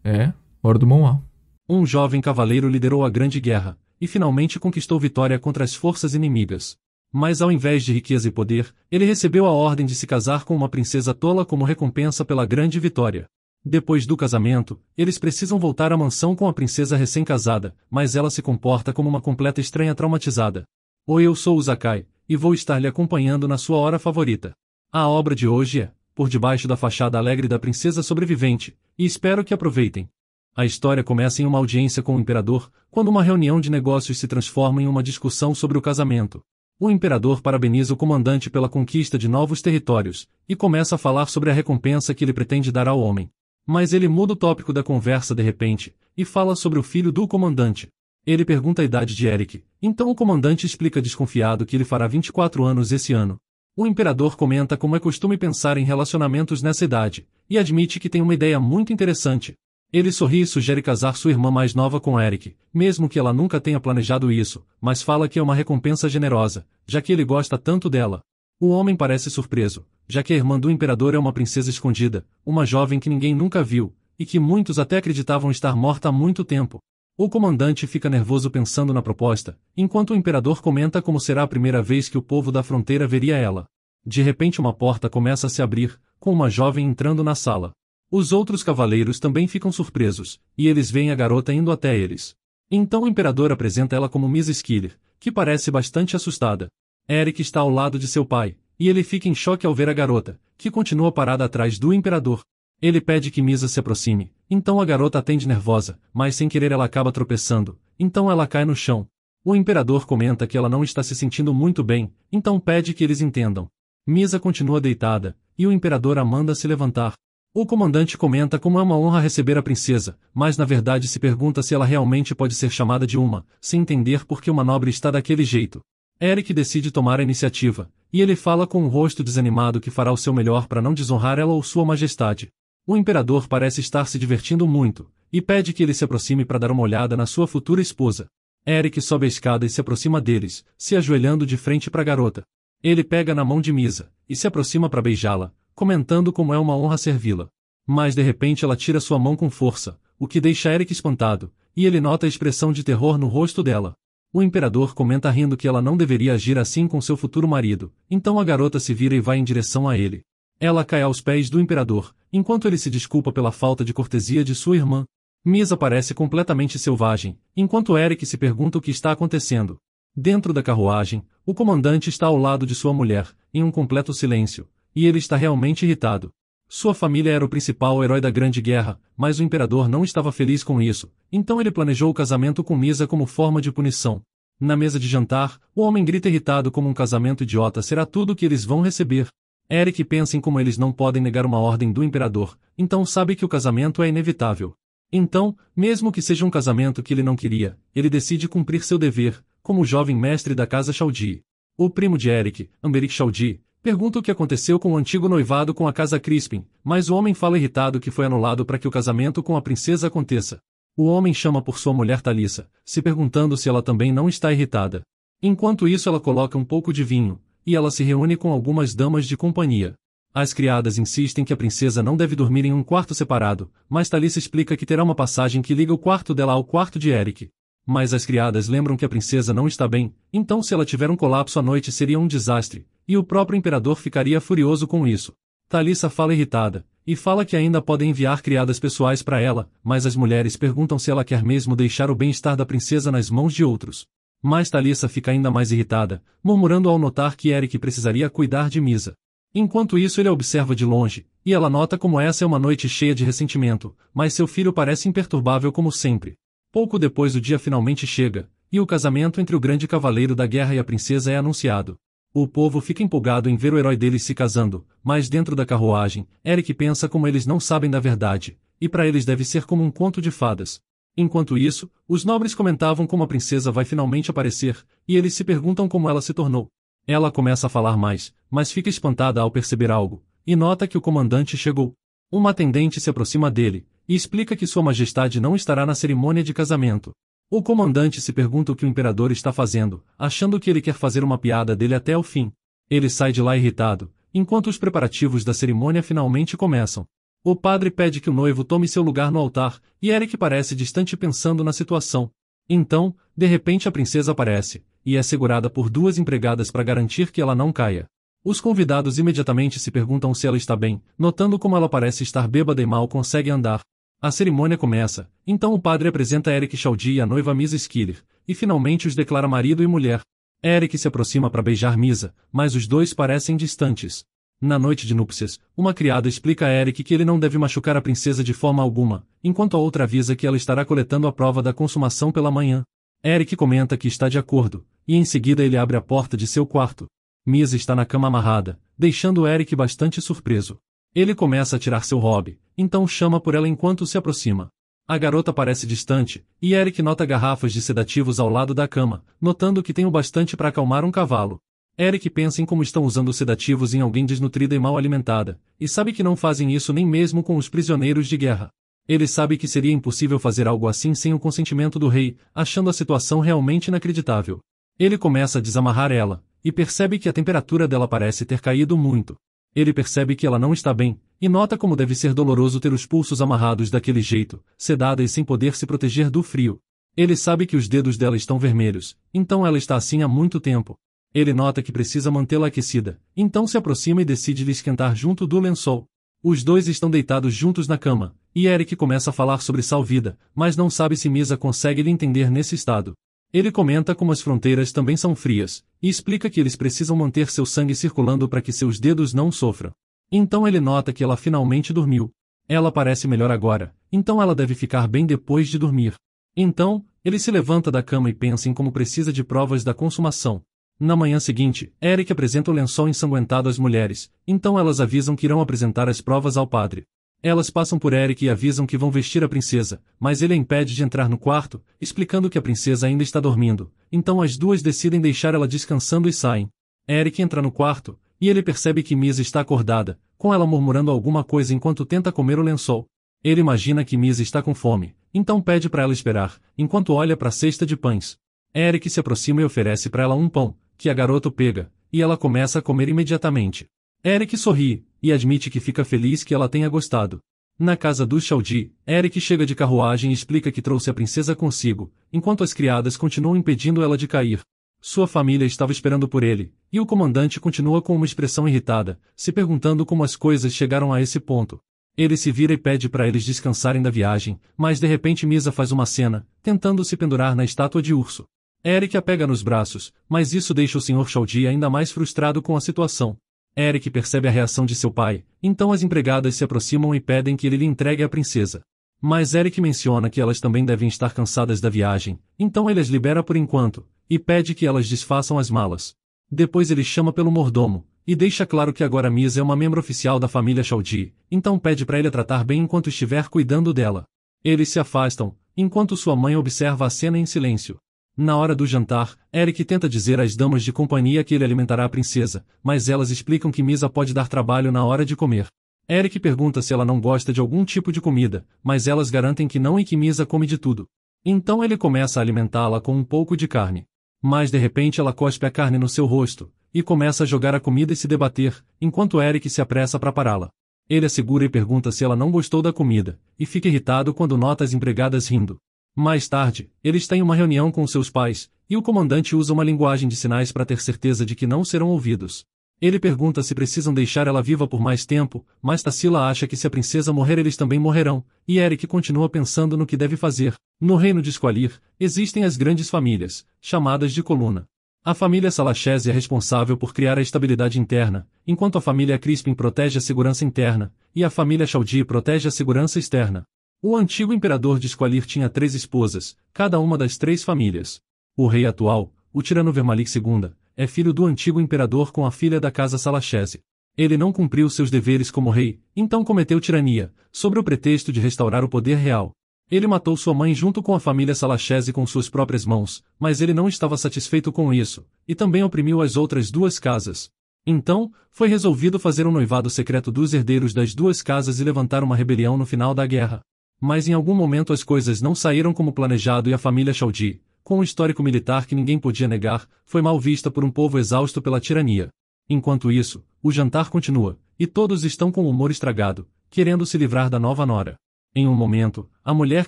É, hora do Mão. Um jovem cavaleiro liderou a grande guerra, e finalmente conquistou vitória contra as forças inimigas. Mas ao invés de riqueza e poder, ele recebeu a ordem de se casar com uma princesa tola como recompensa pela grande vitória. Depois do casamento, eles precisam voltar à mansão com a princesa recém-casada, mas ela se comporta como uma completa estranha traumatizada. Oi, eu sou o Zakai, e vou estar lhe acompanhando na sua hora favorita. A obra de hoje é Por Debaixo da Fachada Alegre da Princesa Sobrevivente, e espero que aproveitem. A história começa em uma audiência com o imperador, quando uma reunião de negócios se transforma em uma discussão sobre o casamento. O imperador parabeniza o comandante pela conquista de novos territórios, e começa a falar sobre a recompensa que ele pretende dar ao homem. Mas ele muda o tópico da conversa de repente, e fala sobre o filho do comandante. Ele pergunta a idade de Eric, então o comandante explica desconfiado que ele fará 24 anos esse ano. O imperador comenta como é costume pensar em relacionamentos nessa idade, e admite que tem uma ideia muito interessante. Ele sorri e sugere casar sua irmã mais nova com Eric, mesmo que ela nunca tenha planejado isso, mas fala que é uma recompensa generosa, já que ele gosta tanto dela. O homem parece surpreso, já que a irmã do imperador é uma princesa escondida, uma jovem que ninguém nunca viu, e que muitos até acreditavam estar morta há muito tempo. O comandante fica nervoso pensando na proposta, enquanto o imperador comenta como será a primeira vez que o povo da fronteira veria ela. De repente uma porta começa a se abrir, com uma jovem entrando na sala. Os outros cavaleiros também ficam surpresos, e eles veem a garota indo até eles. Então o imperador apresenta ela como Miss Skiller, que parece bastante assustada. Eric está ao lado de seu pai, e ele fica em choque ao ver a garota, que continua parada atrás do imperador. Ele pede que Misa se aproxime, então a garota atende nervosa, mas sem querer ela acaba tropeçando, então ela cai no chão. O imperador comenta que ela não está se sentindo muito bem, então pede que eles entendam. Misa continua deitada, e o imperador a manda se levantar. O comandante comenta como é uma honra receber a princesa, mas na verdade se pergunta se ela realmente pode ser chamada de uma, sem entender por que uma nobre está daquele jeito. Eric decide tomar a iniciativa, e ele fala com um rosto desanimado que fará o seu melhor para não desonrar ela ou sua majestade. O imperador parece estar se divertindo muito, e pede que ele se aproxime para dar uma olhada na sua futura esposa. Eric sobe a escada e se aproxima deles, se ajoelhando de frente para a garota. Ele pega na mão de Misa, e se aproxima para beijá-la, comentando como é uma honra servi-la. Mas de repente ela tira sua mão com força, o que deixa Eric espantado, e ele nota a expressão de terror no rosto dela. O imperador comenta rindo que ela não deveria agir assim com seu futuro marido, então a garota se vira e vai em direção a ele. Ela cai aos pés do imperador, enquanto ele se desculpa pela falta de cortesia de sua irmã. Misa parece completamente selvagem, enquanto Eric se pergunta o que está acontecendo. Dentro da carruagem, o comandante está ao lado de sua mulher, em um completo silêncio, e ele está realmente irritado. Sua família era o principal herói da Grande Guerra, mas o imperador não estava feliz com isso, então ele planejou o casamento com Misa como forma de punição. Na mesa de jantar, o homem grita irritado como um casamento idiota será tudo o que eles vão receber. Eric pensa em como eles não podem negar uma ordem do imperador, então sabe que o casamento é inevitável. Então, mesmo que seja um casamento que ele não queria, ele decide cumprir seu dever, como o jovem mestre da casa Chaldie. O primo de Eric, Amberic Chaldie, pergunta o que aconteceu com o antigo noivado com a casa Crispin, mas o homem fala irritado que foi anulado para que o casamento com a princesa aconteça. O homem chama por sua mulher Thalissa, se perguntando se ela também não está irritada. Enquanto isso ela coloca um pouco de vinho, e ela se reúne com algumas damas de companhia. As criadas insistem que a princesa não deve dormir em um quarto separado, mas Thalissa explica que terá uma passagem que liga o quarto dela ao quarto de Eric. Mas as criadas lembram que a princesa não está bem, então se ela tiver um colapso à noite seria um desastre, e o próprio imperador ficaria furioso com isso. Thalissa fala irritada, e fala que ainda podem enviar criadas pessoais para ela, mas as mulheres perguntam se ela quer mesmo deixar o bem-estar da princesa nas mãos de outros. Mas Thalissa fica ainda mais irritada, murmurando ao notar que Eric precisaria cuidar de Misa. Enquanto isso ele a observa de longe, e ela nota como essa é uma noite cheia de ressentimento, mas seu filho parece imperturbável como sempre. Pouco depois o dia finalmente chega, e o casamento entre o grande cavaleiro da guerra e a princesa é anunciado. O povo fica empolgado em ver o herói deles se casando, mas dentro da carruagem, Eric pensa como eles não sabem da verdade, e para eles deve ser como um conto de fadas. Enquanto isso, os nobres comentavam como a princesa vai finalmente aparecer, e eles se perguntam como ela se tornou. Ela começa a falar mais, mas fica espantada ao perceber algo, e nota que o comandante chegou. Uma atendente se aproxima dele, e explica que sua majestade não estará na cerimônia de casamento. O comandante se pergunta o que o imperador está fazendo, achando que ele quer fazer uma piada dele até o fim. Ele sai de lá irritado, enquanto os preparativos da cerimônia finalmente começam. O padre pede que o noivo tome seu lugar no altar, e Eric parece distante pensando na situação. Então, de repente a princesa aparece, e é segurada por duas empregadas para garantir que ela não caia. Os convidados imediatamente se perguntam se ela está bem, notando como ela parece estar bêbada e mal consegue andar. A cerimônia começa, então o padre apresenta Eric Chaldee e a noiva Misa Skiller, e finalmente os declara marido e mulher. Eric se aproxima para beijar Misa, mas os dois parecem distantes. Na noite de núpcias, uma criada explica a Eric que ele não deve machucar a princesa de forma alguma, enquanto a outra avisa que ela estará coletando a prova da consumação pela manhã. Eric comenta que está de acordo, e em seguida ele abre a porta de seu quarto. Misa está na cama amarrada, deixando Eric bastante surpreso. Ele começa a tirar seu hobby, então chama por ela enquanto se aproxima. A garota parece distante, e Eric nota garrafas de sedativos ao lado da cama, notando que tem o bastante para acalmar um cavalo. Eric pensa em como estão usando sedativos em alguém desnutrida e mal alimentada, e sabe que não fazem isso nem mesmo com os prisioneiros de guerra. Ele sabe que seria impossível fazer algo assim sem o consentimento do rei, achando a situação realmente inacreditável. Ele começa a desamarrar ela, e percebe que a temperatura dela parece ter caído muito. Ele percebe que ela não está bem, e nota como deve ser doloroso ter os pulsos amarrados daquele jeito, sedada e sem poder se proteger do frio. Ele sabe que os dedos dela estão vermelhos, então ela está assim há muito tempo. Ele nota que precisa mantê-la aquecida, então se aproxima e decide lhe esquentar junto do lençol. Os dois estão deitados juntos na cama, e Eric começa a falar sobre sal-vida, mas não sabe se Misa consegue lhe entender nesse estado. Ele comenta como as fronteiras também são frias, e explica que eles precisam manter seu sangue circulando para que seus dedos não sofram. Então ele nota que ela finalmente dormiu. Ela parece melhor agora, então ela deve ficar bem depois de dormir. Então, ele se levanta da cama e pensa em como precisa de provas da consumação. Na manhã seguinte, Eric apresenta o lençol ensanguentado às mulheres, então elas avisam que irão apresentar as provas ao padre. Elas passam por Eric e avisam que vão vestir a princesa, mas ele a impede de entrar no quarto, explicando que a princesa ainda está dormindo, então as duas decidem deixar ela descansando e saem. Eric entra no quarto, e ele percebe que Misa está acordada, com ela murmurando alguma coisa enquanto tenta comer o lençol. Ele imagina que Misa está com fome, então pede para ela esperar, enquanto olha para a cesta de pães. Eric se aproxima e oferece para ela um pão, que a garota pega, e ela começa a comer imediatamente. Eric sorri, e admite que fica feliz que ela tenha gostado. Na casa dos Chaldee, Eric chega de carruagem e explica que trouxe a princesa consigo, enquanto as criadas continuam impedindo ela de cair. Sua família estava esperando por ele, e o comandante continua com uma expressão irritada, se perguntando como as coisas chegaram a esse ponto. Ele se vira e pede para eles descansarem da viagem, mas de repente Misa faz uma cena, tentando se pendurar na estátua de urso. Eric a pega nos braços, mas isso deixa o Sr. Chaldee ainda mais frustrado com a situação. Eric percebe a reação de seu pai, então as empregadas se aproximam e pedem que ele lhe entregue a princesa. Mas Eric menciona que elas também devem estar cansadas da viagem, então ele as libera por enquanto, e pede que elas desfaçam as malas. Depois ele chama pelo mordomo, e deixa claro que agora Misa é uma membro oficial da família Chaldee, então pede para ele a tratar bem enquanto estiver cuidando dela. Eles se afastam, enquanto sua mãe observa a cena em silêncio. Na hora do jantar, Eric tenta dizer às damas de companhia que ele alimentará a princesa, mas elas explicam que Misa pode dar trabalho na hora de comer. Eric pergunta se ela não gosta de algum tipo de comida, mas elas garantem que não e que Misa come de tudo. Então ele começa a alimentá-la com um pouco de carne. Mas de repente ela cospe a carne no seu rosto, e começa a jogar a comida e se debater, enquanto Eric se apressa para pará-la. Ele a segura e pergunta se ela não gostou da comida, e fica irritado quando nota as empregadas rindo. Mais tarde, ele está em uma reunião com seus pais, e o comandante usa uma linguagem de sinais para ter certeza de que não serão ouvidos. Ele pergunta se precisam deixar ela viva por mais tempo, mas Tassila acha que se a princesa morrer eles também morrerão, e Eric continua pensando no que deve fazer. No reino de Squalir, existem as grandes famílias, chamadas de coluna. A família Salachese é responsável por criar a estabilidade interna, enquanto a família Crispin protege a segurança interna, e a família Chaldee protege a segurança externa. O antigo imperador de Squalir tinha 3 esposas, cada uma das 3 famílias. O rei atual, o tirano Vermalik II, é filho do antigo imperador com a filha da casa Salachese. Ele não cumpriu seus deveres como rei, então cometeu tirania, sob o pretexto de restaurar o poder real. Ele matou sua mãe junto com a família Salachese com suas próprias mãos, mas ele não estava satisfeito com isso, e também oprimiu as outras 2 casas. Então, foi resolvido fazer um noivado secreto dos herdeiros das 2 casas e levantar uma rebelião no final da guerra. Mas em algum momento as coisas não saíram como planejado e a família Chaldee, com um histórico militar que ninguém podia negar, foi mal vista por um povo exausto pela tirania. Enquanto isso, o jantar continua, e todos estão com o humor estragado, querendo se livrar da nova nora. Em um momento, a mulher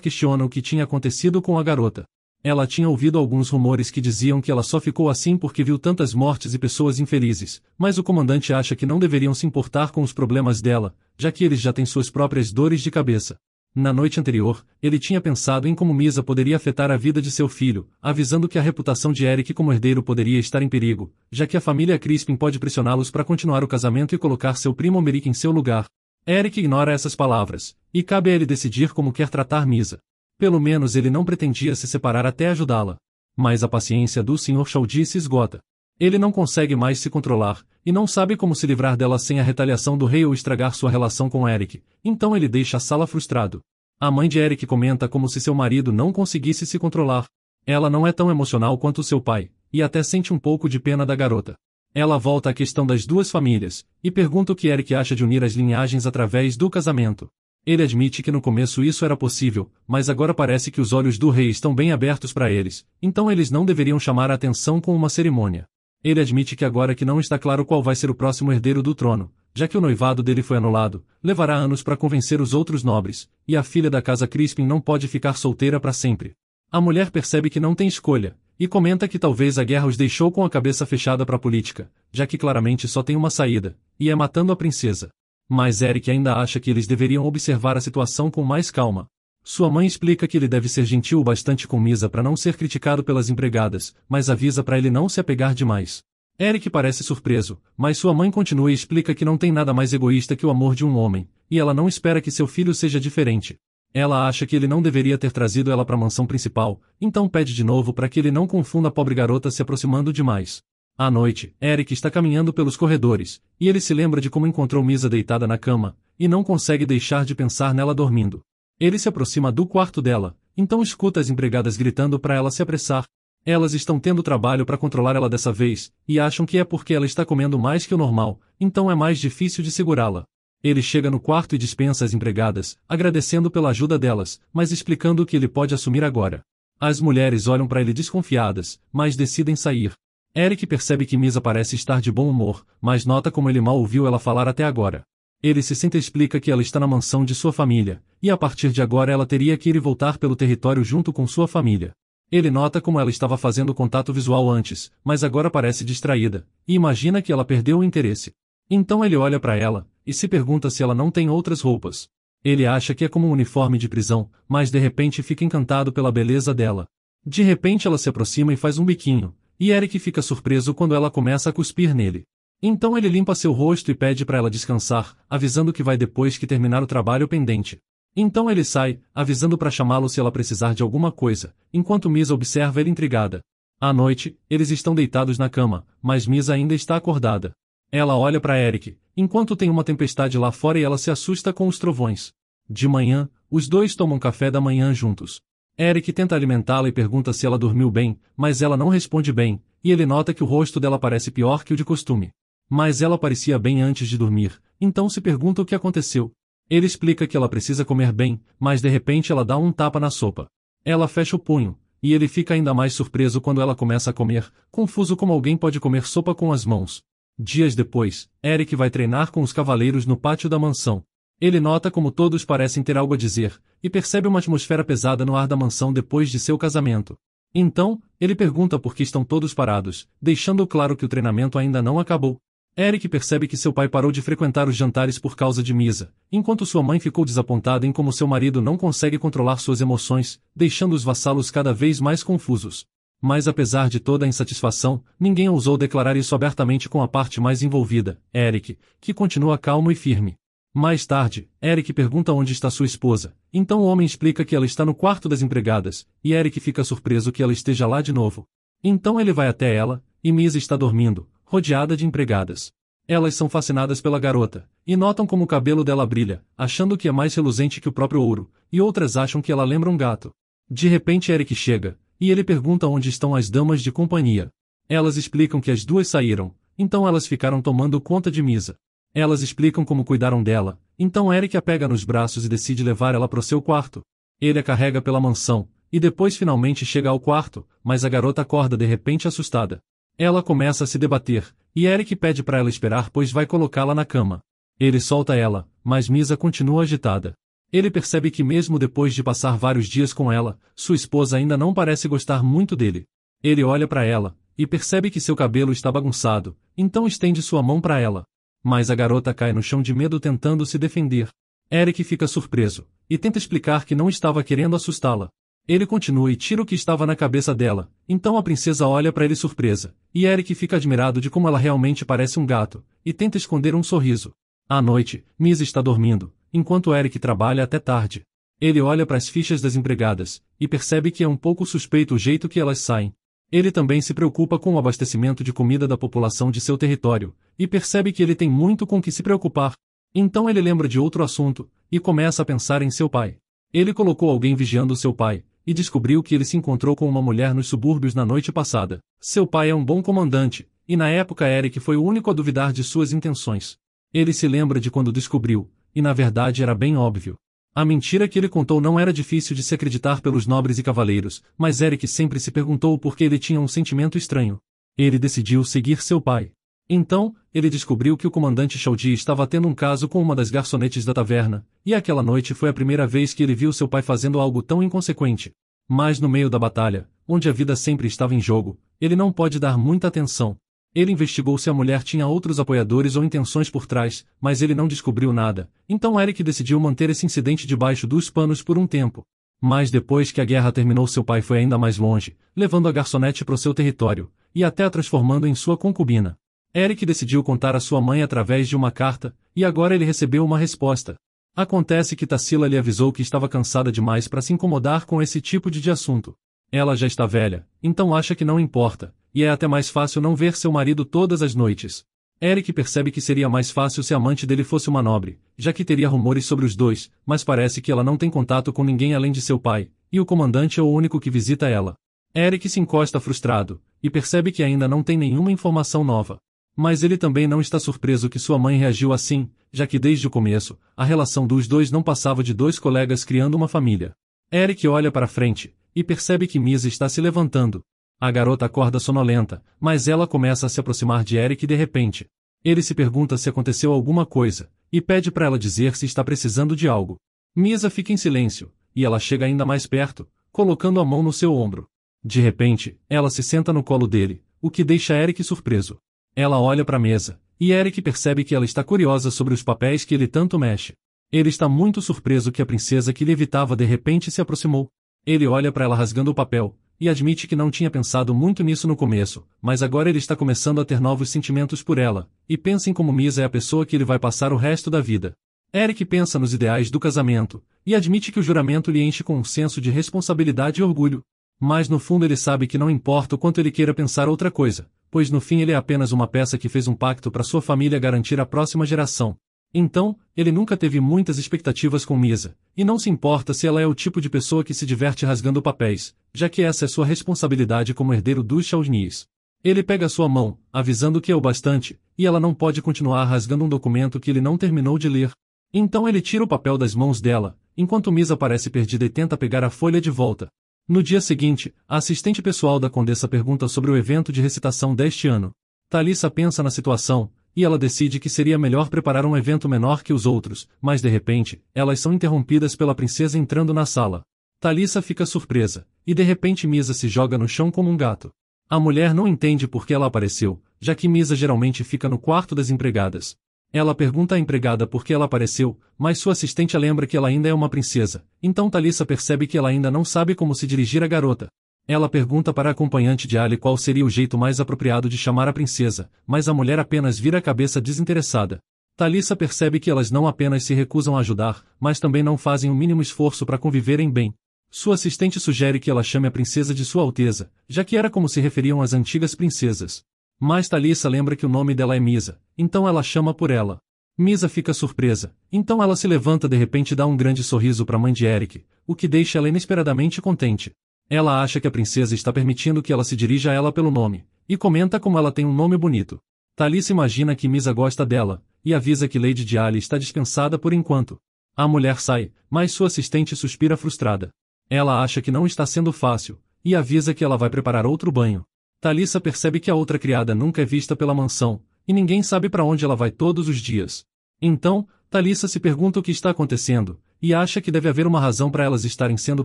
questiona o que tinha acontecido com a garota. Ela tinha ouvido alguns rumores que diziam que ela só ficou assim porque viu tantas mortes e pessoas infelizes, mas o comandante acha que não deveriam se importar com os problemas dela, já que eles já têm suas próprias dores de cabeça. Na noite anterior, ele tinha pensado em como Misa poderia afetar a vida de seu filho, avisando que a reputação de Eric como herdeiro poderia estar em perigo, já que a família Crispin pode pressioná-los para continuar o casamento e colocar seu primo Merrick em seu lugar. Eric ignora essas palavras, e cabe a ele decidir como quer tratar Misa. Pelo menos ele não pretendia se separar até ajudá-la. Mas a paciência do Sr. Chaldie se esgota. Ele não consegue mais se controlar, e não sabe como se livrar dela sem a retaliação do rei ou estragar sua relação com Eric, então ele deixa a sala frustrado. A mãe de Eric comenta como se seu marido não conseguisse se controlar. Ela não é tão emocional quanto seu pai, e até sente um pouco de pena da garota. Ela volta à questão das duas famílias, e pergunta o que Eric acha de unir as linhagens através do casamento. Ele admite que no começo isso era possível, mas agora parece que os olhos do rei estão bem abertos para eles, então eles não deveriam chamar a atenção com uma cerimônia. Ele admite que agora que não está claro qual vai ser o próximo herdeiro do trono, já que o noivado dele foi anulado, levará anos para convencer os outros nobres, e a filha da casa Crispin não pode ficar solteira para sempre. A mulher percebe que não tem escolha, e comenta que talvez a guerra os deixou com a cabeça fechada para a política, já que claramente só tem uma saída, e é matando a princesa. Mas Eric ainda acha que eles deveriam observar a situação com mais calma. Sua mãe explica que ele deve ser gentil o bastante com Misa para não ser criticado pelas empregadas, mas avisa para ele não se apegar demais. Eric parece surpreso, mas sua mãe continua e explica que não tem nada mais egoísta que o amor de um homem, e ela não espera que seu filho seja diferente. Ela acha que ele não deveria ter trazido ela para a mansão principal, então pede de novo para que ele não confunda a pobre garota se aproximando demais. À noite, Eric está caminhando pelos corredores, e ele se lembra de como encontrou Misa deitada na cama, e não consegue deixar de pensar nela dormindo. Ele se aproxima do quarto dela, então escuta as empregadas gritando para ela se apressar. Elas estão tendo trabalho para controlar ela dessa vez, e acham que é porque ela está comendo mais que o normal, então é mais difícil de segurá-la. Ele chega no quarto e dispensa as empregadas, agradecendo pela ajuda delas, mas explicando que ele pode assumir agora. As mulheres olham para ele desconfiadas, mas decidem sair. Eric percebe que Misa parece estar de bom humor, mas nota como ele mal ouviu ela falar até agora. Ele se senta e explica que ela está na mansão de sua família, e a partir de agora ela teria que ir e voltar pelo território junto com sua família. Ele nota como ela estava fazendo contato visual antes, mas agora parece distraída, e imagina que ela perdeu o interesse. Então ele olha para ela, e se pergunta se ela não tem outras roupas. Ele acha que é como um uniforme de prisão, mas de repente fica encantado pela beleza dela. De repente ela se aproxima e faz um biquinho, e Eric fica surpreso quando ela começa a cuspir nele. Então ele limpa seu rosto e pede para ela descansar, avisando que vai depois que terminar o trabalho pendente. Então ele sai, avisando para chamá-lo se ela precisar de alguma coisa, enquanto Misa observa ele intrigada. À noite, eles estão deitados na cama, mas Misa ainda está acordada. Ela olha para Eric, enquanto tem uma tempestade lá fora e ela se assusta com os trovões. De manhã, os dois tomam café da manhã juntos. Eric tenta alimentá-la e pergunta se ela dormiu bem, mas ela não responde bem, e ele nota que o rosto dela parece pior que o de costume. Mas ela parecia bem antes de dormir, então se pergunta o que aconteceu. Ele explica que ela precisa comer bem, mas de repente ela dá um tapa na sopa. Ela fecha o punho, e ele fica ainda mais surpreso quando ela começa a comer, confuso como alguém pode comer sopa com as mãos. Dias depois, Eric vai treinar com os cavaleiros no pátio da mansão. Ele nota como todos parecem ter algo a dizer, e percebe uma atmosfera pesada no ar da mansão depois de seu casamento. Então, ele pergunta por que estão todos parados, deixando claro que o treinamento ainda não acabou. Eric percebe que seu pai parou de frequentar os jantares por causa de Misa, enquanto sua mãe ficou desapontada em como seu marido não consegue controlar suas emoções, deixando os vassalos cada vez mais confusos. Mas apesar de toda a insatisfação, ninguém ousou declarar isso abertamente com a parte mais envolvida, Eric, que continua calmo e firme. Mais tarde, Eric pergunta onde está sua esposa, então o homem explica que ela está no quarto das empregadas, e Eric fica surpreso que ela esteja lá de novo. Então ele vai até ela, e Misa está dormindo, rodeada de empregadas. Elas são fascinadas pela garota, e notam como o cabelo dela brilha, achando que é mais reluzente que o próprio ouro, e outras acham que ela lembra um gato. De repente Eric chega, e ele pergunta onde estão as damas de companhia. Elas explicam que as duas saíram, então elas ficaram tomando conta de Misa. Elas explicam como cuidaram dela, então Eric a pega nos braços e decide levar ela para o seu quarto. Ele a carrega pela mansão, e depois finalmente chega ao quarto, mas a garota acorda de repente assustada. Ela começa a se debater, e Eric pede para ela esperar pois vai colocá-la na cama. Ele solta ela, mas Misa continua agitada. Ele percebe que mesmo depois de passar vários dias com ela, sua esposa ainda não parece gostar muito dele. Ele olha para ela, e percebe que seu cabelo está bagunçado, então estende sua mão para ela. Mas a garota cai no chão de medo tentando se defender. Eric fica surpreso, e tenta explicar que não estava querendo assustá-la. Ele continua e tira o que estava na cabeça dela, então a princesa olha para ele surpresa, e Eric fica admirado de como ela realmente parece um gato, e tenta esconder um sorriso. À noite, Misa está dormindo, enquanto Eric trabalha até tarde. Ele olha para as fichas das empregadas, e percebe que é um pouco suspeito o jeito que elas saem. Ele também se preocupa com o abastecimento de comida da população de seu território, e percebe que ele tem muito com que se preocupar. Então ele lembra de outro assunto, e começa a pensar em seu pai. Ele colocou alguém vigiando seu pai, e descobriu que ele se encontrou com uma mulher nos subúrbios na noite passada. Seu pai é um bom comandante, e na época Eric foi o único a duvidar de suas intenções. Ele se lembra de quando descobriu, e na verdade era bem óbvio. A mentira que ele contou não era difícil de se acreditar pelos nobres e cavaleiros, mas Eric sempre se perguntou por que ele tinha um sentimento estranho. Ele decidiu seguir seu pai. Então, ele descobriu que o comandante Shaudi estava tendo um caso com uma das garçonetes da taverna, e aquela noite foi a primeira vez que ele viu seu pai fazendo algo tão inconsequente. Mas no meio da batalha, onde a vida sempre estava em jogo, ele não pode dar muita atenção. Ele investigou se a mulher tinha outros apoiadores ou intenções por trás, mas ele não descobriu nada, então Eric decidiu manter esse incidente debaixo dos panos por um tempo. Mas depois que a guerra terminou, seu pai foi ainda mais longe, levando a garçonete para o seu território, e até a transformando em sua concubina. Eric decidiu contar à sua mãe através de uma carta, e agora ele recebeu uma resposta. Acontece que Tarsila lhe avisou que estava cansada demais para se incomodar com esse tipo de assunto. Ela já está velha, então acha que não importa, e é até mais fácil não ver seu marido todas as noites. Eric percebe que seria mais fácil se a amante dele fosse uma nobre, já que teria rumores sobre os dois, mas parece que ela não tem contato com ninguém além de seu pai, e o comandante é o único que visita ela. Eric se encosta frustrado, e percebe que ainda não tem nenhuma informação nova. Mas ele também não está surpreso que sua mãe reagiu assim, já que desde o começo, a relação dos dois não passava de dois colegas criando uma família. Eric olha para frente, e percebe que Misa está se levantando. A garota acorda sonolenta, mas ela começa a se aproximar de Eric de repente. Ele se pergunta se aconteceu alguma coisa, e pede para ela dizer se está precisando de algo. Misa fica em silêncio, e ela chega ainda mais perto, colocando a mão no seu ombro. De repente, ela se senta no colo dele, o que deixa Eric surpreso. Ela olha para a mesa, e Eric percebe que ela está curiosa sobre os papéis que ele tanto mexe. Ele está muito surpreso que a princesa que lhe evitava de repente se aproximou. Ele olha para ela rasgando o papel, e admite que não tinha pensado muito nisso no começo, mas agora ele está começando a ter novos sentimentos por ela, e pensa em como Misa é a pessoa que ele vai passar o resto da vida. Eric pensa nos ideais do casamento, e admite que o juramento lhe enche com um senso de responsabilidade e orgulho. Mas no fundo ele sabe que não importa o quanto ele queira pensar outra coisa, pois no fim ele é apenas uma peça que fez um pacto para sua família garantir a próxima geração. Então, ele nunca teve muitas expectativas com Misa, e não se importa se ela é o tipo de pessoa que se diverte rasgando papéis, já que essa é sua responsabilidade como herdeiro dos Shaunies. Ele pega sua mão, avisando que é o bastante, e ela não pode continuar rasgando um documento que ele não terminou de ler. Então ele tira o papel das mãos dela, enquanto Misa parece perdida e tenta pegar a folha de volta. No dia seguinte, a assistente pessoal da condessa pergunta sobre o evento de recitação deste ano. Thalissa pensa na situação, e ela decide que seria melhor preparar um evento menor que os outros, mas de repente, elas são interrompidas pela princesa entrando na sala. Thalissa fica surpresa, e de repente Misa se joga no chão como um gato. A mulher não entende por que ela apareceu, já que Misa geralmente fica no quarto das empregadas. Ela pergunta à empregada por que ela apareceu, mas sua assistente a lembra que ela ainda é uma princesa, então Thalissa percebe que ela ainda não sabe como se dirigir à garota. Ela pergunta para a acompanhante de Ali qual seria o jeito mais apropriado de chamar a princesa, mas a mulher apenas vira a cabeça desinteressada. Thalissa percebe que elas não apenas se recusam a ajudar, mas também não fazem o mínimo esforço para conviverem bem. Sua assistente sugere que ela chame a princesa de Sua Alteza, já que era como se referiam às antigas princesas. Mas Thalissa lembra que o nome dela é Misa, então ela chama por ela. Misa fica surpresa, então ela se levanta de repente e dá um grande sorriso para a mãe de Eric, o que deixa ela inesperadamente contente. Ela acha que a princesa está permitindo que ela se dirija a ela pelo nome, e comenta como ela tem um nome bonito. Thalissa imagina que Misa gosta dela, e avisa que Lady Diali está dispensada por enquanto. A mulher sai, mas sua assistente suspira frustrada. Ela acha que não está sendo fácil, e avisa que ela vai preparar outro banho. Thalissa percebe que a outra criada nunca é vista pela mansão, e ninguém sabe para onde ela vai todos os dias. Então, Thalissa se pergunta o que está acontecendo, e acha que deve haver uma razão para elas estarem sendo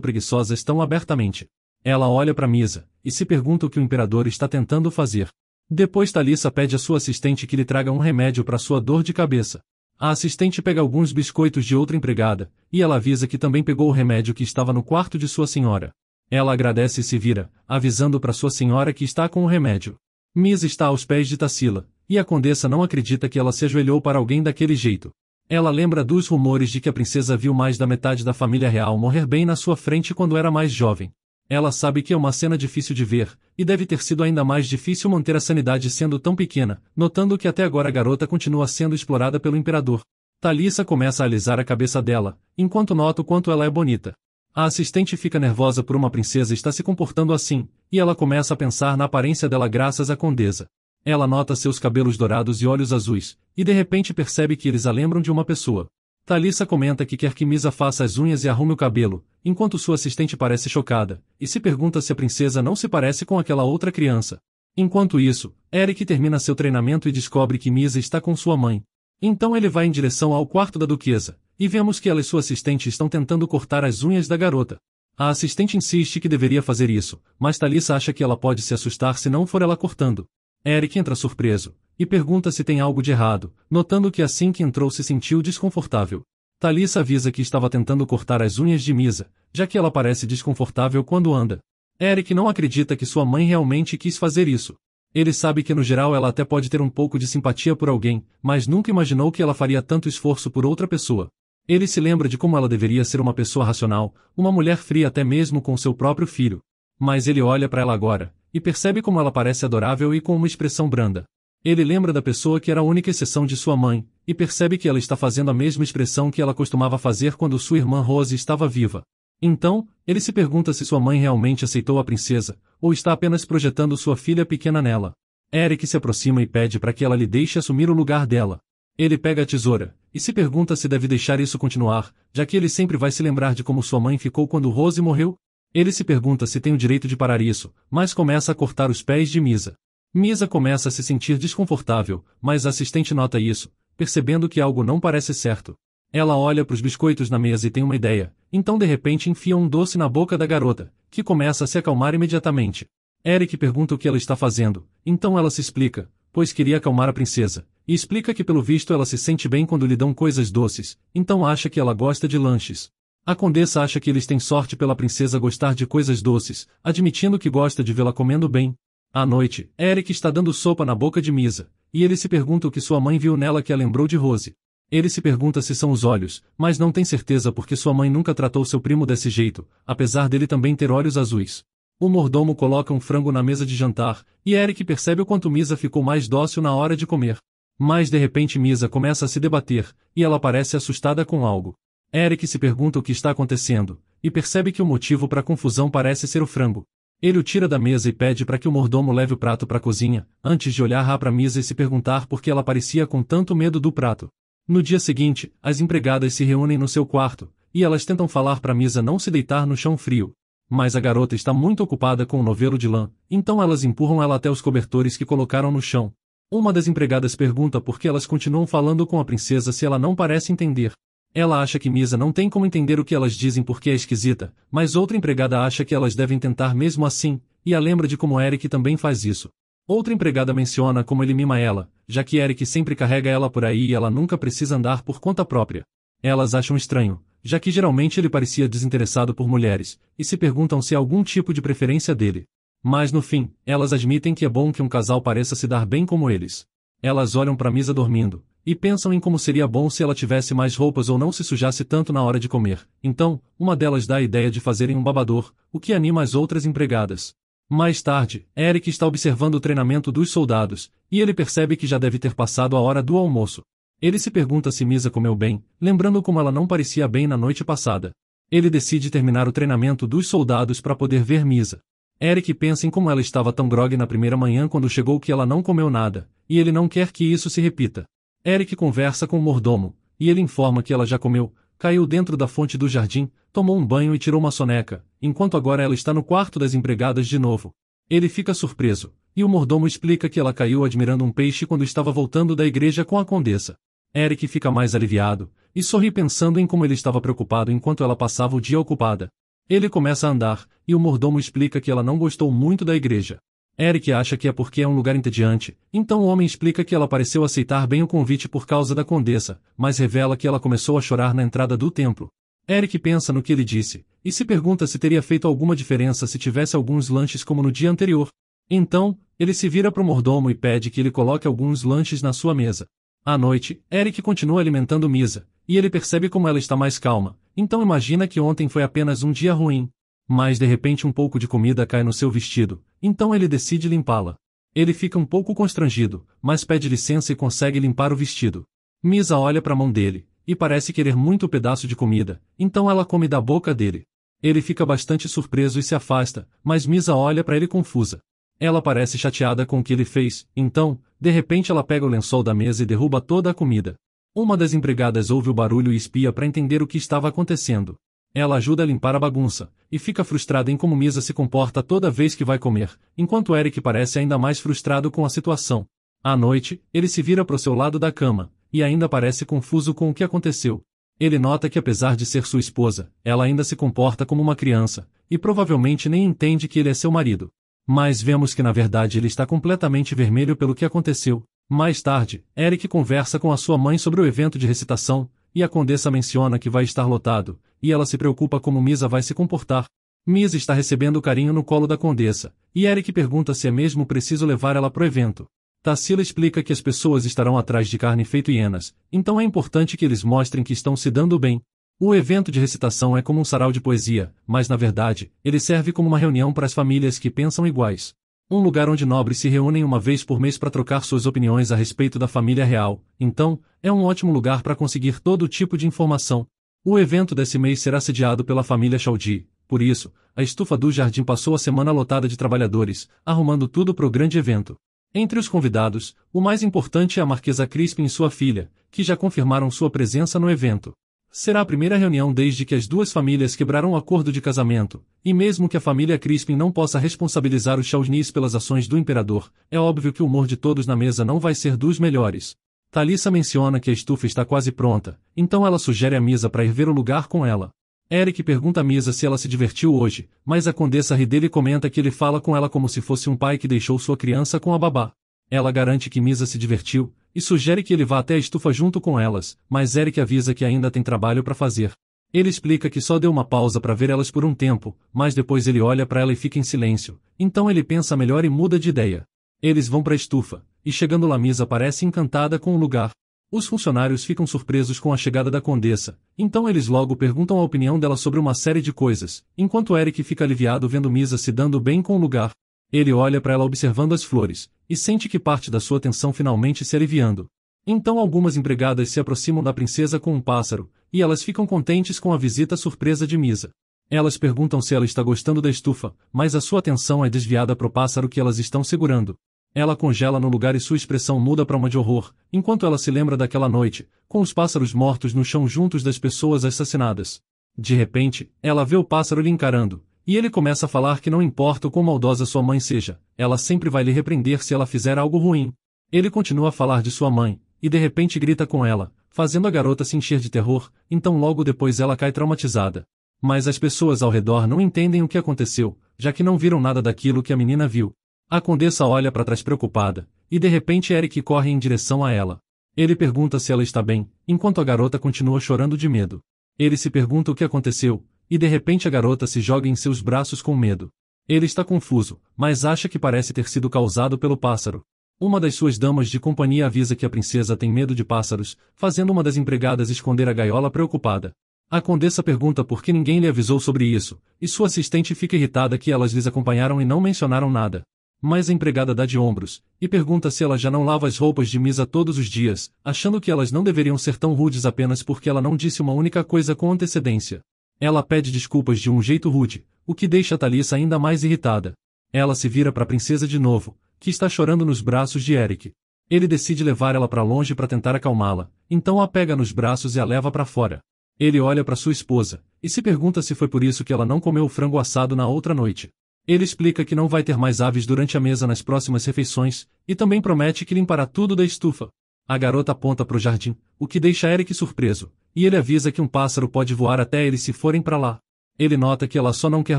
preguiçosas tão abertamente. Ela olha para Misa, e se pergunta o que o imperador está tentando fazer. Depois Thalissa pede à sua assistente que lhe traga um remédio para sua dor de cabeça. A assistente pega alguns biscoitos de outra empregada, e ela avisa que também pegou o remédio que estava no quarto de sua senhora. Ela agradece e se vira, avisando para sua senhora que está com o remédio. Misa está aos pés de Tarsila, e a condessa não acredita que ela se ajoelhou para alguém daquele jeito. Ela lembra dos rumores de que a princesa viu mais da metade da família real morrer bem na sua frente quando era mais jovem. Ela sabe que é uma cena difícil de ver, e deve ter sido ainda mais difícil manter a sanidade sendo tão pequena, notando que até agora a garota continua sendo explorada pelo imperador. Thalissa começa a alisar a cabeça dela, enquanto nota o quanto ela é bonita. A assistente fica nervosa por uma princesa estar se comportando assim, e ela começa a pensar na aparência dela graças à condesa. Ela nota seus cabelos dourados e olhos azuis, e de repente percebe que eles a lembram de uma pessoa. Thalissa comenta que quer que Misa faça as unhas e arrume o cabelo, enquanto sua assistente parece chocada, e se pergunta se a princesa não se parece com aquela outra criança. Enquanto isso, Eric termina seu treinamento e descobre que Misa está com sua mãe. Então ele vai em direção ao quarto da duquesa, e vemos que ela e sua assistente estão tentando cortar as unhas da garota. A assistente insiste que deveria fazer isso, mas Thalissa acha que ela pode se assustar se não for ela cortando. Eric entra surpreso, e pergunta se tem algo de errado, notando que assim que entrou se sentiu desconfortável. Thalissa avisa que estava tentando cortar as unhas de Misa, já que ela parece desconfortável quando anda. Eric não acredita que sua mãe realmente quis fazer isso. Ele sabe que no geral ela até pode ter um pouco de simpatia por alguém, mas nunca imaginou que ela faria tanto esforço por outra pessoa. Ele se lembra de como ela deveria ser uma pessoa racional, uma mulher fria até mesmo com seu próprio filho. Mas ele olha para ela agora, e percebe como ela parece adorável e com uma expressão branda. Ele lembra da pessoa que era a única exceção de sua mãe, e percebe que ela está fazendo a mesma expressão que ela costumava fazer quando sua irmã Rose estava viva. Então, ele se pergunta se sua mãe realmente aceitou a princesa, ou está apenas projetando sua filha pequena nela. Eric se aproxima e pede para que ela lhe deixe assumir o lugar dela. Ele pega a tesoura, e se pergunta se deve deixar isso continuar, já que ele sempre vai se lembrar de como sua mãe ficou quando Rose morreu. Ele se pergunta se tem o direito de parar isso, mas começa a cortar os pés de Misa. Misa começa a se sentir desconfortável, mas a assistente nota isso, percebendo que algo não parece certo. Ela olha para os biscoitos na mesa e tem uma ideia, então de repente enfia um doce na boca da garota, que começa a se acalmar imediatamente. Eric pergunta o que ela está fazendo, então ela se explica, pois queria acalmar a princesa, e explica que pelo visto ela se sente bem quando lhe dão coisas doces, então acha que ela gosta de lanches. A condessa acha que eles têm sorte pela princesa gostar de coisas doces, admitindo que gosta de vê-la comendo bem. À noite, Eric está dando sopa na boca de Misa, e ele se pergunta o que sua mãe viu nela que a lembrou de Rose. Ele se pergunta se são os olhos, mas não tem certeza porque sua mãe nunca tratou seu primo desse jeito, apesar dele também ter olhos azuis. O mordomo coloca um frango na mesa de jantar, e Eric percebe o quanto Misa ficou mais dócil na hora de comer. Mas de repente Misa começa a se debater, e ela parece assustada com algo. Eric se pergunta o que está acontecendo, e percebe que o motivo para a confusão parece ser o frango. Ele o tira da mesa e pede para que o mordomo leve o prato para a cozinha, antes de olhar para Misa e se perguntar por que ela parecia com tanto medo do prato. No dia seguinte, as empregadas se reúnem no seu quarto, e elas tentam falar para Misa não se deitar no chão frio. Mas a garota está muito ocupada com o novelo de lã, então elas empurram ela até os cobertores que colocaram no chão. Uma das empregadas pergunta por que elas continuam falando com a princesa se ela não parece entender. Ela acha que Misa não tem como entender o que elas dizem porque é esquisita, mas outra empregada acha que elas devem tentar mesmo assim, e a lembra de como Eric também faz isso. Outra empregada menciona como ele mima ela, já que Eric sempre carrega ela por aí e ela nunca precisa andar por conta própria. Elas acham estranho, já que geralmente ele parecia desinteressado por mulheres, e se perguntam se há algum tipo de preferência dele. Mas no fim, elas admitem que é bom que um casal pareça se dar bem como eles. Elas olham para Misa dormindo, e pensam em como seria bom se ela tivesse mais roupas ou não se sujasse tanto na hora de comer. Então, uma delas dá a ideia de fazerem um babador, o que anima as outras empregadas. Mais tarde, Eric está observando o treinamento dos soldados, e ele percebe que já deve ter passado a hora do almoço. Ele se pergunta se Misa comeu bem, lembrando como ela não parecia bem na noite passada. Ele decide terminar o treinamento dos soldados para poder ver Misa. Eric pensa em como ela estava tão grogue na primeira manhã quando chegou que ela não comeu nada, e ele não quer que isso se repita. Eric conversa com o mordomo, e ele informa que ela já comeu, caiu dentro da fonte do jardim, tomou um banho e tirou uma soneca, enquanto agora ela está no quarto das empregadas de novo. Ele fica surpreso, e o mordomo explica que ela caiu admirando um peixe quando estava voltando da igreja com a condessa. Eric fica mais aliviado, e sorri pensando em como ele estava preocupado enquanto ela passava o dia ocupada. Ele começa a andar, e o mordomo explica que ela não gostou muito da igreja. Eric acha que é porque é um lugar entediante, então o homem explica que ela pareceu aceitar bem o convite por causa da condessa, mas revela que ela começou a chorar na entrada do templo. Eric pensa no que ele disse, e se pergunta se teria feito alguma diferença se tivesse alguns lanches como no dia anterior. Então, ele se vira para o mordomo e pede que ele coloque alguns lanches na sua mesa. À noite, Eric continua alimentando Misa, e ele percebe como ela está mais calma, então imagina que ontem foi apenas um dia ruim. Mas de repente um pouco de comida cai no seu vestido, então ele decide limpá-la. Ele fica um pouco constrangido, mas pede licença e consegue limpar o vestido. Misa olha para a mão dele, e parece querer muito o pedaço de comida, então ela come da boca dele. Ele fica bastante surpreso e se afasta, mas Misa olha para ele confusa. Ela parece chateada com o que ele fez, então, de repente ela pega o lençol da mesa e derruba toda a comida. Uma das empregadas ouve o barulho e espia para entender o que estava acontecendo. Ela ajuda a limpar a bagunça, e fica frustrada em como Misa se comporta toda vez que vai comer, enquanto Eric parece ainda mais frustrado com a situação. À noite, ele se vira para o seu lado da cama, e ainda parece confuso com o que aconteceu. Ele nota que apesar de ser sua esposa, ela ainda se comporta como uma criança, e provavelmente nem entende que ele é seu marido. Mas vemos que na verdade ele está completamente vermelho pelo que aconteceu. Mais tarde, Eric conversa com a sua mãe sobre o evento de recitação, e a condessa menciona que vai estar lotado, e ela se preocupa como Misa vai se comportar. Misa está recebendo carinho no colo da condessa, e Eric pergunta se é mesmo preciso levar ela pro evento. Tarsila explica que as pessoas estarão atrás de carne feito hienas, então é importante que eles mostrem que estão se dando bem. O evento de recitação é como um sarau de poesia, mas na verdade, ele serve como uma reunião para as famílias que pensam iguais. Um lugar onde nobres se reúnem uma vez por mês para trocar suas opiniões a respeito da família real, então, é um ótimo lugar para conseguir todo tipo de informação. O evento desse mês será sediado pela família Chaldi, por isso, a estufa do jardim passou a semana lotada de trabalhadores, arrumando tudo para o grande evento. Entre os convidados, o mais importante é a Marquesa Crispin e sua filha, que já confirmaram sua presença no evento. Será a primeira reunião desde que as duas famílias quebraram o acordo de casamento, e mesmo que a família Crispin não possa responsabilizar os Chalnis pelas ações do imperador, é óbvio que o humor de todos na mesa não vai ser dos melhores. Thalissa menciona que a estufa está quase pronta, então ela sugere a Misa para ir ver o lugar com ela. Eric pergunta a Misa se ela se divertiu hoje, mas a condessa ri dele e comenta que ele fala com ela como se fosse um pai que deixou sua criança com a babá. Ela garante que Misa se divertiu, e sugere que ele vá até a estufa junto com elas, mas Eric avisa que ainda tem trabalho para fazer. Ele explica que só deu uma pausa para ver elas por um tempo, mas depois ele olha para ela e fica em silêncio, então ele pensa melhor e muda de ideia. Eles vão para a estufa, e chegando lá Misa parece encantada com o lugar. Os funcionários ficam surpresos com a chegada da condessa, então eles logo perguntam a opinião dela sobre uma série de coisas, enquanto Eric fica aliviado vendo Misa se dando bem com o lugar. Ele olha para ela observando as flores, e sente que parte da sua atenção finalmente se aliviando. Então algumas empregadas se aproximam da princesa com um pássaro, e elas ficam contentes com a visita surpresa de Misa. Elas perguntam se ela está gostando da estufa, mas a sua atenção é desviada para o pássaro que elas estão segurando. Ela congela no lugar e sua expressão muda para uma de horror, enquanto ela se lembra daquela noite, com os pássaros mortos no chão juntos das pessoas assassinadas. De repente, ela vê o pássaro lhe encarando, e ele começa a falar que não importa o quão maldosa sua mãe seja, ela sempre vai lhe repreender se ela fizer algo ruim. Ele continua a falar de sua mãe, e de repente grita com ela, fazendo a garota se encher de terror, então logo depois ela cai traumatizada. Mas as pessoas ao redor não entendem o que aconteceu, já que não viram nada daquilo que a menina viu. A condessa olha para trás preocupada, e de repente Eric corre em direção a ela. Ele pergunta se ela está bem, enquanto a garota continua chorando de medo. Ele se pergunta o que aconteceu, e de repente a garota se joga em seus braços com medo. Ele está confuso, mas acha que parece ter sido causado pelo pássaro. Uma das suas damas de companhia avisa que a princesa tem medo de pássaros, fazendo uma das empregadas esconder a gaiola preocupada. A condessa pergunta por que ninguém lhe avisou sobre isso, e sua assistente fica irritada que elas lhes acompanharam e não mencionaram nada. Mas a empregada dá de ombros, e pergunta se ela já não lava as roupas de Misa todos os dias, achando que elas não deveriam ser tão rudes apenas porque ela não disse uma única coisa com antecedência. Ela pede desculpas de um jeito rude, o que deixa Thalissa ainda mais irritada. Ela se vira para a princesa de novo, que está chorando nos braços de Eric. Ele decide levar ela para longe para tentar acalmá-la, então a pega nos braços e a leva para fora. Ele olha para sua esposa, e se pergunta se foi por isso que ela não comeu o frango assado na outra noite. Ele explica que não vai ter mais aves durante a mesa nas próximas refeições, e também promete que limpará tudo da estufa. A garota aponta para o jardim, o que deixa Eric surpreso, e ele avisa que um pássaro pode voar até eles se forem para lá. Ele nota que ela só não quer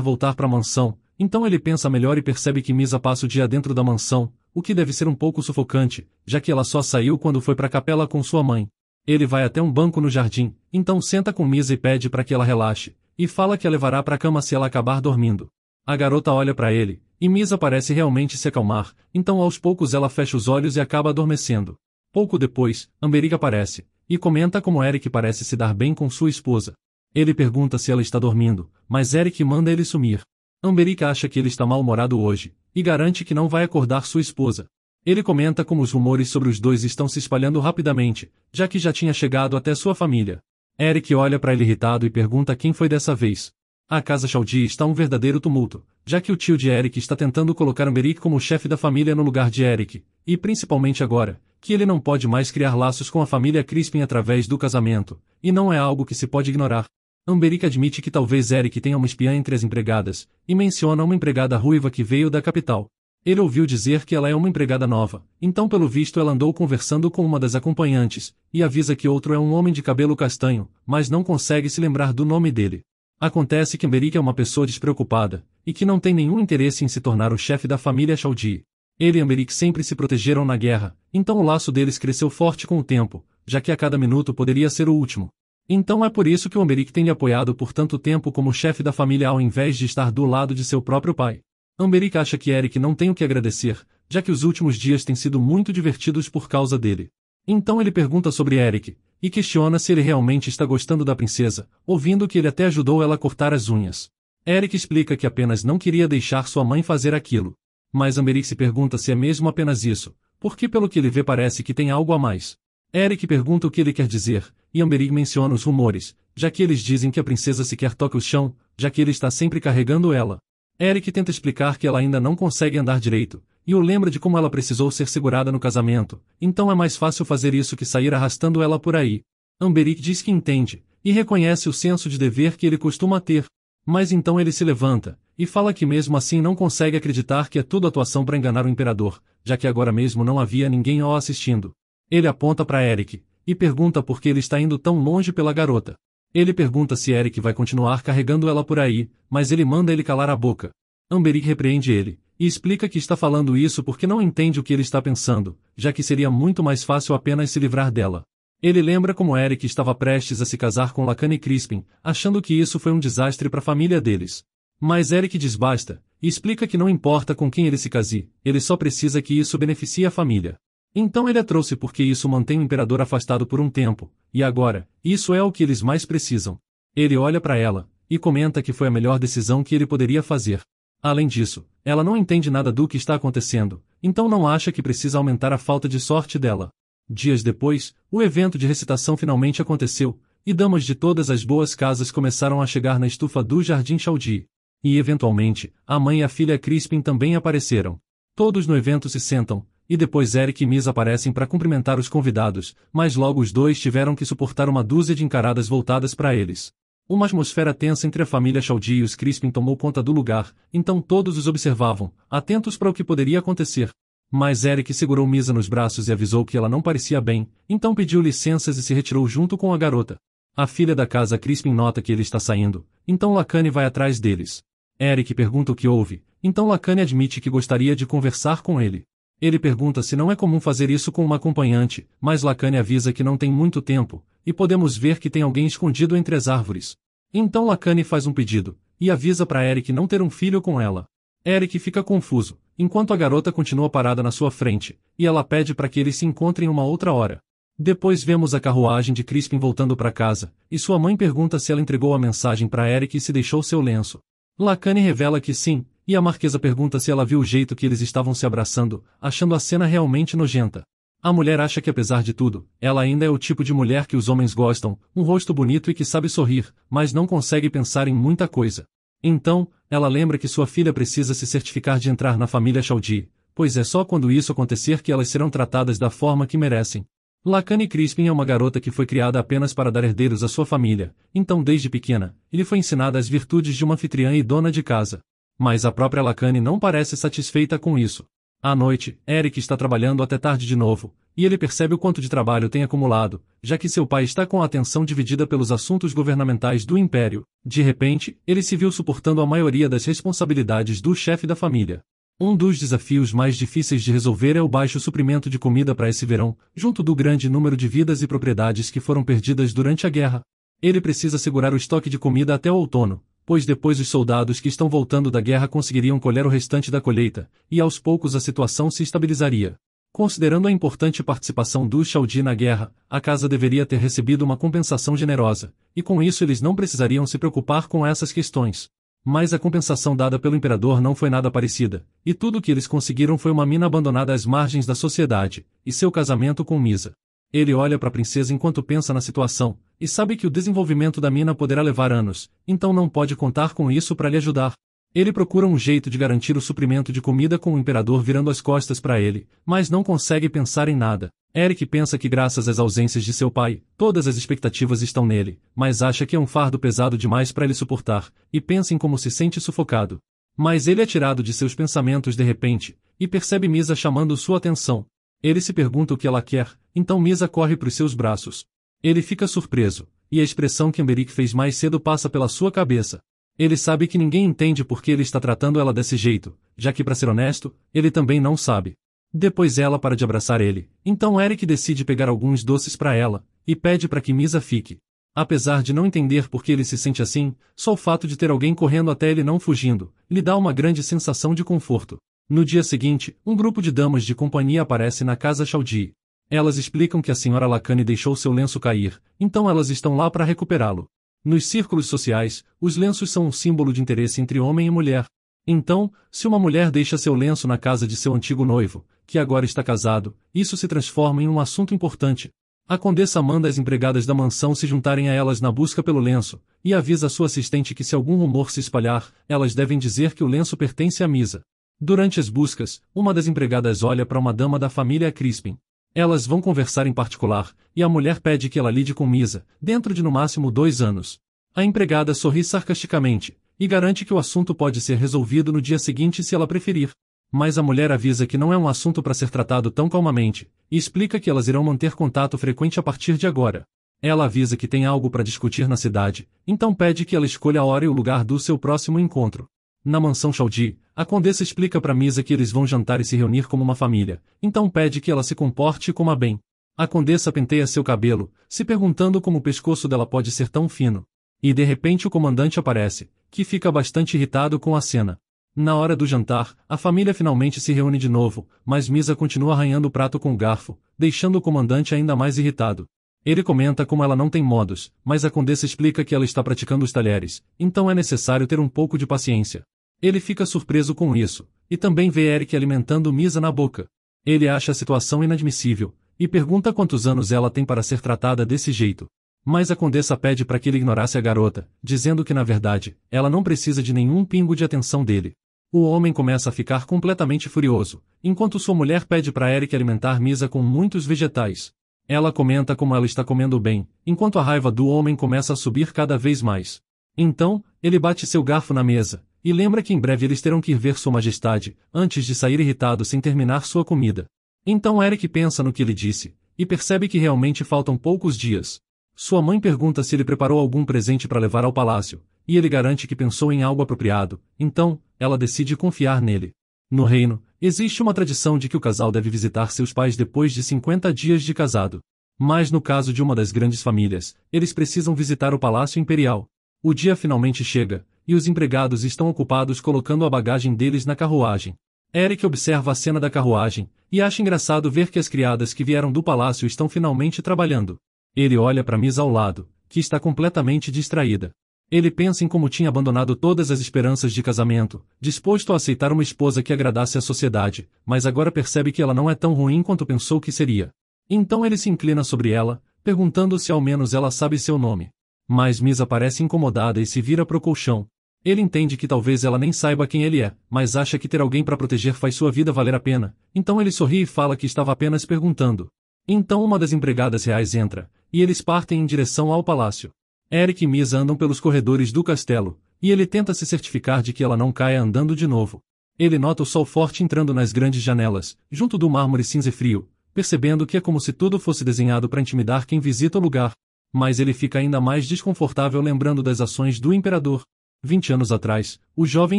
voltar para a mansão, então ele pensa melhor e percebe que Misa passa o dia dentro da mansão, o que deve ser um pouco sufocante, já que ela só saiu quando foi para a capela com sua mãe. Ele vai até um banco no jardim, então senta com Misa e pede para que ela relaxe, e fala que a levará para a cama se ela acabar dormindo. A garota olha para ele, e Misa parece realmente se acalmar, então aos poucos ela fecha os olhos e acaba adormecendo. Pouco depois, Amberic aparece, e comenta como Eric parece se dar bem com sua esposa. Ele pergunta se ela está dormindo, mas Eric manda ele sumir. Amberic acha que ele está mal-humorado hoje, e garante que não vai acordar sua esposa. Ele comenta como os rumores sobre os dois estão se espalhando rapidamente, já que já tinha chegado até sua família. Eric olha para ele irritado e pergunta quem foi dessa vez. A casa Chaldie está um verdadeiro tumulto, já que o tio de Eric está tentando colocar Amberic como chefe da família no lugar de Eric, e principalmente agora, que ele não pode mais criar laços com a família Crispin através do casamento, e não é algo que se pode ignorar. Amberic admite que talvez Eric tenha uma espiã entre as empregadas, e menciona uma empregada ruiva que veio da capital. Ele ouviu dizer que ela é uma empregada nova, então pelo visto ela andou conversando com uma das acompanhantes, e avisa que outro é um homem de cabelo castanho, mas não consegue se lembrar do nome dele. Acontece que Amberic é uma pessoa despreocupada, e que não tem nenhum interesse em se tornar o chefe da família Chaldie. Ele e Amberic sempre se protegeram na guerra, então o laço deles cresceu forte com o tempo, já que a cada minuto poderia ser o último. Então é por isso que o Amberic tem lhe apoiado por tanto tempo como chefe da família ao invés de estar do lado de seu próprio pai. Amberic acha que Eric não tem o que agradecer, já que os últimos dias têm sido muito divertidos por causa dele. Então ele pergunta sobre Eric, e questiona se ele realmente está gostando da princesa, ouvindo que ele até ajudou ela a cortar as unhas. Eric explica que apenas não queria deixar sua mãe fazer aquilo. Mas Amberic se pergunta se é mesmo apenas isso, porque pelo que ele vê parece que tem algo a mais. Eric pergunta o que ele quer dizer, e Amberic menciona os rumores, já que eles dizem que a princesa sequer toca o chão, já que ele está sempre carregando ela. Eric tenta explicar que ela ainda não consegue andar direito, e o lembra de como ela precisou ser segurada no casamento, então é mais fácil fazer isso que sair arrastando ela por aí. Amberic diz que entende, e reconhece o senso de dever que ele costuma ter. Mas então ele se levanta, e fala que mesmo assim não consegue acreditar que é tudo atuação para enganar o imperador, já que agora mesmo não havia ninguém o assistindo. Ele aponta para Eric, e pergunta por que ele está indo tão longe pela garota. Ele pergunta se Eric vai continuar carregando ela por aí, mas ele manda ele calar a boca. Amberic repreende ele, e explica que está falando isso porque não entende o que ele está pensando, já que seria muito mais fácil apenas se livrar dela. Ele lembra como Eric estava prestes a se casar com Lacane Crispin, achando que isso foi um desastre para a família deles. Mas Eric diz basta, e explica que não importa com quem ele se case, ele só precisa que isso beneficie a família. Então ele a trouxe porque isso mantém o imperador afastado por um tempo, e agora, isso é o que eles mais precisam. Ele olha para ela, e comenta que foi a melhor decisão que ele poderia fazer. Além disso, ela não entende nada do que está acontecendo, então não acha que precisa aumentar a falta de sorte dela. Dias depois, o evento de recitação finalmente aconteceu, e damas de todas as boas casas começaram a chegar na estufa do Jardim Chaldie. E eventualmente, a mãe e a filha Crispin também apareceram. Todos no evento se sentam, e depois Eric e Miss aparecem para cumprimentar os convidados, mas logo os dois tiveram que suportar uma dúzia de encaradas voltadas para eles. Uma atmosfera tensa entre a família Chaldie e os Crispin tomou conta do lugar, então todos os observavam, atentos para o que poderia acontecer. Mas Eric segurou Misa nos braços e avisou que ela não parecia bem, então pediu licenças e se retirou junto com a garota. A filha da casa Crispin nota que ele está saindo, então Lacane vai atrás deles. Eric pergunta o que houve, então Lacane admite que gostaria de conversar com ele. Ele pergunta se não é comum fazer isso com uma acompanhante, mas Lacane avisa que não tem muito tempo, e podemos ver que tem alguém escondido entre as árvores. Então Lacane faz um pedido, e avisa para Eric não ter um filho com ela. Eric fica confuso, enquanto a garota continua parada na sua frente, e ela pede para que eles se encontrem uma outra hora. Depois vemos a carruagem de Crispin voltando para casa, e sua mãe pergunta se ela entregou a mensagem para Eric e se deixou seu lenço. Lacane revela que sim, e a marquesa pergunta se ela viu o jeito que eles estavam se abraçando, achando a cena realmente nojenta. A mulher acha que apesar de tudo, ela ainda é o tipo de mulher que os homens gostam, um rosto bonito e que sabe sorrir, mas não consegue pensar em muita coisa. Então, ela lembra que sua filha precisa se certificar de entrar na família Chaldie, pois é só quando isso acontecer que elas serão tratadas da forma que merecem. Lacane Crispin é uma garota que foi criada apenas para dar herdeiros à sua família, então desde pequena, lhe foi ensinada as virtudes de uma anfitriã e dona de casa. Mas a própria Lacane não parece satisfeita com isso. À noite, Eric está trabalhando até tarde de novo, e ele percebe o quanto de trabalho tem acumulado, já que seu pai está com a atenção dividida pelos assuntos governamentais do império. De repente, ele se viu suportando a maioria das responsabilidades do chefe da família. Um dos desafios mais difíceis de resolver é o baixo suprimento de comida para esse verão, junto do grande número de vidas e propriedades que foram perdidas durante a guerra. Ele precisa segurar o estoque de comida até o outono, pois depois os soldados que estão voltando da guerra conseguiriam colher o restante da colheita, e aos poucos a situação se estabilizaria. Considerando a importante participação dos Chaldee na guerra, a casa deveria ter recebido uma compensação generosa, e com isso eles não precisariam se preocupar com essas questões. Mas a compensação dada pelo imperador não foi nada parecida, e tudo o que eles conseguiram foi uma mina abandonada às margens da sociedade, e seu casamento com Misa. Ele olha para a princesa enquanto pensa na situação, e sabe que o desenvolvimento da mina poderá levar anos, então não pode contar com isso para lhe ajudar. Ele procura um jeito de garantir o suprimento de comida com o imperador virando as costas para ele, mas não consegue pensar em nada. Eric pensa que graças às ausências de seu pai, todas as expectativas estão nele, mas acha que é um fardo pesado demais para ele suportar, e pensa em como se sente sufocado. Mas ele é tirado de seus pensamentos de repente, e percebe Misa chamando sua atenção. Ele se pergunta o que ela quer, então Misa corre para os seus braços. Ele fica surpreso, e a expressão que Emberic fez mais cedo passa pela sua cabeça. Ele sabe que ninguém entende por que ele está tratando ela desse jeito, já que, para ser honesto, ele também não sabe. Depois ela para de abraçar ele, então Eric decide pegar alguns doces para ela, e pede para que Misa fique. Apesar de não entender por que ele se sente assim, só o fato de ter alguém correndo até ele não fugindo, lhe dá uma grande sensação de conforto. No dia seguinte, um grupo de damas de companhia aparece na casa Chaldee. Elas explicam que a senhora Lacane deixou seu lenço cair, então elas estão lá para recuperá-lo. Nos círculos sociais, os lenços são um símbolo de interesse entre homem e mulher. Então, se uma mulher deixa seu lenço na casa de seu antigo noivo, que agora está casado, isso se transforma em um assunto importante. A condessa manda as empregadas da mansão se juntarem a elas na busca pelo lenço, e avisa a sua assistente que se algum rumor se espalhar, elas devem dizer que o lenço pertence a Misa. Durante as buscas, uma das empregadas olha para uma dama da família Crispin. Elas vão conversar em particular, e a mulher pede que ela lide com Misa, dentro de no máximo 2 anos. A empregada sorri sarcasticamente, e garante que o assunto pode ser resolvido no dia seguinte se ela preferir. Mas a mulher avisa que não é um assunto para ser tratado tão calmamente, e explica que elas irão manter contato frequente a partir de agora. Ela avisa que tem algo para discutir na cidade, então pede que ela escolha a hora e o lugar do seu próximo encontro. Na mansão Chaldee, a condessa explica para Misa que eles vão jantar e se reunir como uma família, então pede que ela se comporte e coma bem. A condessa penteia seu cabelo, se perguntando como o pescoço dela pode ser tão fino. E de repente o comandante aparece, que fica bastante irritado com a cena. Na hora do jantar, a família finalmente se reúne de novo, mas Misa continua arranhando o prato com o garfo, deixando o comandante ainda mais irritado. Ele comenta como ela não tem modos, mas a condessa explica que ela está praticando os talheres, então é necessário ter um pouco de paciência. Ele fica surpreso com isso, e também vê Eric alimentando Misa na boca. Ele acha a situação inadmissível, e pergunta quantos anos ela tem para ser tratada desse jeito. Mas a condessa pede para que ele ignorasse a garota, dizendo que na verdade, ela não precisa de nenhum pingo de atenção dele. O homem começa a ficar completamente furioso, enquanto sua mulher pede para Eric alimentar Misa com muitos vegetais. Ela comenta como ela está comendo bem, enquanto a raiva do homem começa a subir cada vez mais. Então, ele bate seu garfo na mesa, e lembra que em breve eles terão que ir ver Sua Majestade, antes de sair irritado sem terminar sua comida. Então Eric pensa no que ele disse, e percebe que realmente faltam poucos dias. Sua mãe pergunta se ele preparou algum presente para levar ao palácio, e ele garante que pensou em algo apropriado, então, ela decide confiar nele. No reino, existe uma tradição de que o casal deve visitar seus pais depois de 50 dias de casado. Mas no caso de uma das grandes famílias, eles precisam visitar o Palácio Imperial. O dia finalmente chega, e os empregados estão ocupados colocando a bagagem deles na carruagem. Eric observa a cena da carruagem, e acha engraçado ver que as criadas que vieram do palácio estão finalmente trabalhando. Ele olha para Misa ao lado, que está completamente distraída. Ele pensa em como tinha abandonado todas as esperanças de casamento, disposto a aceitar uma esposa que agradasse à sociedade, mas agora percebe que ela não é tão ruim quanto pensou que seria. Então ele se inclina sobre ela, perguntando se ao menos ela sabe seu nome. Mas Misa parece incomodada e se vira pro colchão. Ele entende que talvez ela nem saiba quem ele é, mas acha que ter alguém para proteger faz sua vida valer a pena, então ele sorri e fala que estava apenas perguntando. Então uma das empregadas reais entra, e eles partem em direção ao palácio. Eric e Misa andam pelos corredores do castelo, e ele tenta se certificar de que ela não caia andando de novo. Ele nota o sol forte entrando nas grandes janelas, junto do mármore cinza e frio, percebendo que é como se tudo fosse desenhado para intimidar quem visita o lugar. Mas ele fica ainda mais desconfortável lembrando das ações do imperador. 20 anos atrás, o jovem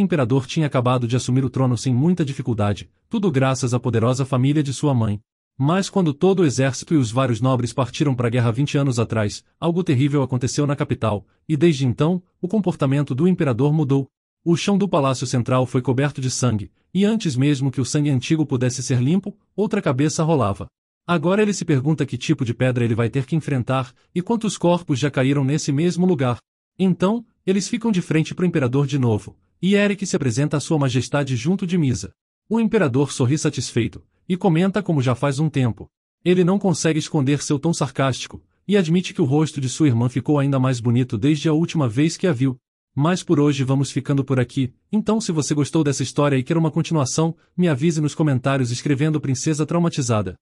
imperador tinha acabado de assumir o trono sem muita dificuldade, tudo graças à poderosa família de sua mãe. Mas quando todo o exército e os vários nobres partiram para a guerra 20 anos atrás, algo terrível aconteceu na capital, e desde então, o comportamento do imperador mudou. O chão do palácio central foi coberto de sangue, e antes mesmo que o sangue antigo pudesse ser limpo, outra cabeça rolava. Agora ele se pergunta que tipo de pedra ele vai ter que enfrentar, e quantos corpos já caíram nesse mesmo lugar. Então, eles ficam de frente para o imperador de novo, e Eric se apresenta a sua majestade junto de Misa. O imperador sorri satisfeito, e comenta como já faz um tempo. Ele não consegue esconder seu tom sarcástico, e admite que o rosto de sua irmã ficou ainda mais bonito desde a última vez que a viu. Mas por hoje vamos ficando por aqui, então se você gostou dessa história e quer uma continuação, me avise nos comentários escrevendo Princesa Traumatizada.